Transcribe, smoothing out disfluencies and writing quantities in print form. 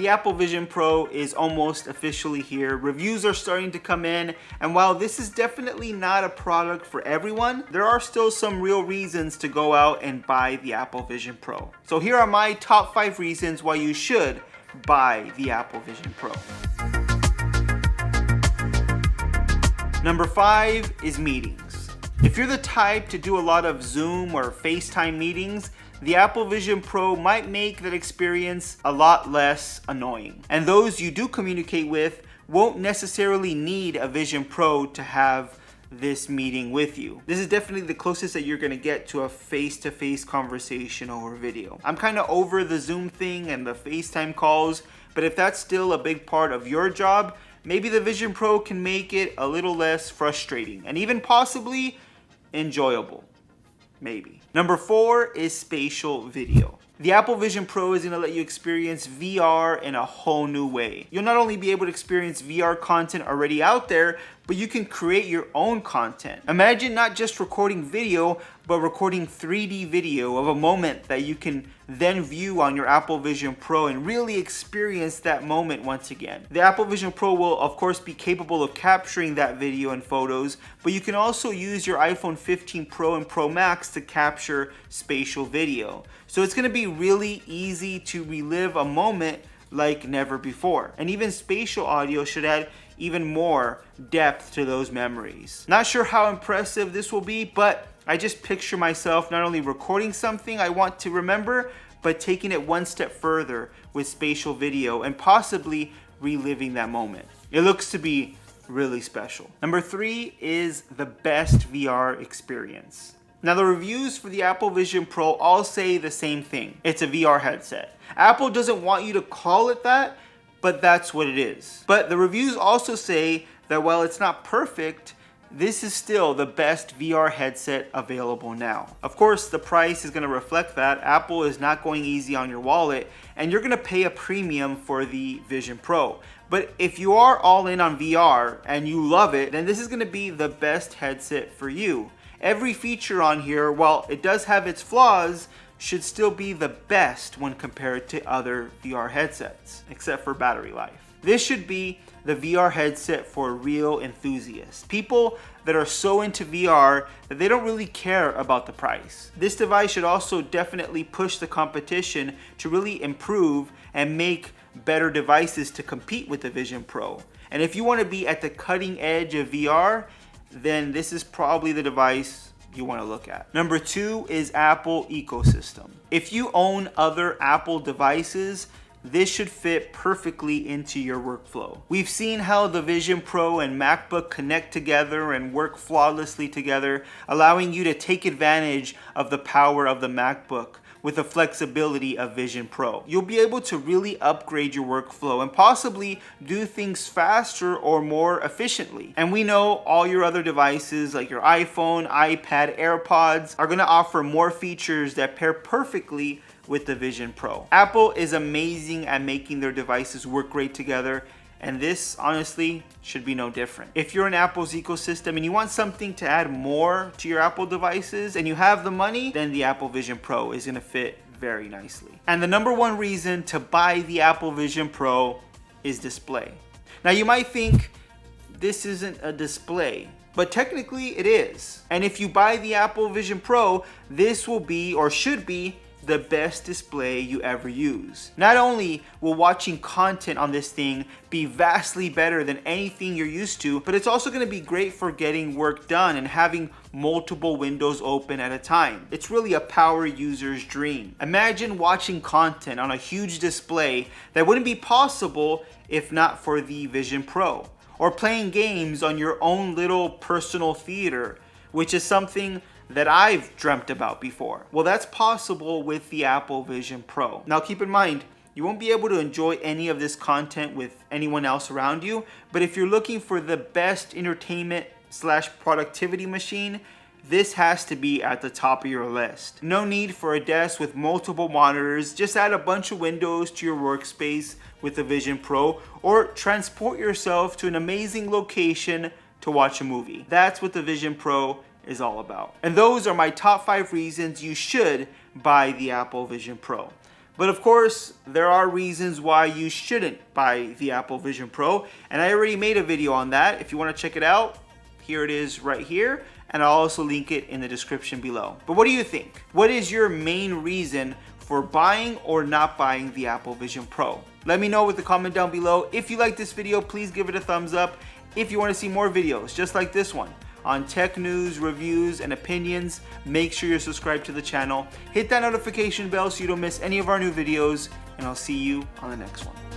The Apple Vision Pro is almost officially here. Reviews are starting to come in, and while this is definitely not a product for everyone, there are still some real reasons to go out and buy the Apple Vision Pro. So here are my top 5 reasons why you should buy the Apple Vision Pro. Number 5 is meetings. If you're the type to do a lot of Zoom or FaceTime meetings, the Apple Vision Pro might make that experience a lot less annoying. And those you do communicate with won't necessarily need a Vision Pro to have this meeting with you. This is definitely the closest that you're gonna get to a face-to-face conversation over video. I'm kind of over the Zoom thing and the FaceTime calls, but if that's still a big part of your job, maybe the Vision Pro can make it a little less frustrating and even possibly enjoyable. Maybe. Number 4 is spatial video. The Apple Vision Pro is going to let you experience VR in a whole new way. You'll not only be able to experience VR content already out there, but you can create your own content. Imagine not just recording video, but recording 3D video of a moment that you can then view on your Apple Vision Pro and really experience that moment once again. The Apple Vision Pro will of course be capable of capturing that video and photos, but you can also use your iPhone 15 Pro and Pro Max to capture spatial video. So it's gonna be really easy to relive a moment like never before. And even spatial audio should add even more depth to those memories. Not sure how impressive this will be, but I just picture myself not only recording something I want to remember, but taking it one step further with spatial video and possibly reliving that moment. It looks to be really special. Number 3 is the best VR experience. Now the reviews for the Apple Vision Pro all say the same thing. It's a VR headset. Apple doesn't want you to call it that, but that's what it is. But the reviews also say that while it's not perfect, this is still the best VR headset available now. Of course, the price is going to reflect that. Apple is not going easy on your wallet, and you're going to pay a premium for the Vision Pro. But if you are all in on VR and you love it, then this is going to be the best headset for you. Every feature on here, while it does have its flaws, should still be the best when compared to other VR headsets, except for battery life. This should be the VR headset for real enthusiasts, people that are so into VR that they don't really care about the price. This device should also definitely push the competition to really improve and make better devices to compete with the Vision Pro. And if you want to be at the cutting edge of VR, then this is probably the device you want to look at. Number 2 is Apple ecosystem. If you own other Apple devices, this should fit perfectly into your workflow. We've seen how the Vision Pro and MacBook connect together and work flawlessly together, allowing you to take advantage of the power of the MacBook with the flexibility of Vision Pro. You'll be able to really upgrade your workflow and possibly do things faster or more efficiently. And we know all your other devices like your iPhone, iPad, AirPods are going to offer more features that pair perfectly with the Vision Pro. Apple is amazing at making their devices work great together, and this honestly should be no different. If you're in Apple's ecosystem and you want something to add more to your Apple devices and you have the money, then the Apple Vision Pro is gonna fit very nicely. And the number 1 reason to buy the Apple Vision Pro is display. Now you might think this isn't a display, but technically it is. And if you buy the Apple Vision Pro, this will be or should be the best display you ever use. Not only will watching content on this thing be vastly better than anything you're used to, but it's also going to be great for getting work done and having multiple windows open at a time. It's really a power user's dream. Imagine watching content on a huge display that wouldn't be possible if not for the Vision Pro, or playing games on your own little personal theater, which is something that I've dreamt about before. Well, that's possible with the Apple Vision Pro. Now keep in mind, you won't be able to enjoy any of this content with anyone else around you, but if you're looking for the best entertainment / productivity machine, this has to be at the top of your list. No need for a desk with multiple monitors, just add a bunch of windows to your workspace with the Vision Pro, or transport yourself to an amazing location to watch a movie. That's what the Vision Pro is all about. And those are my top 5 reasons you should buy the Apple Vision Pro. But of course, there are reasons why you shouldn't buy the Apple Vision Pro, and I already made a video on that. If you want to check it out, here it is right here, and I'll also link it in the description below. But what do you think? What is your main reason for buying or not buying the Apple Vision Pro? Let me know with the comment down below. If you like this video, please give it a thumbs up. If you want to see more videos just like this one on tech news, reviews, and opinions, make sure you're subscribed to the channel. Hit that notification bell so you don't miss any of our new videos, and I'll see you on the next one.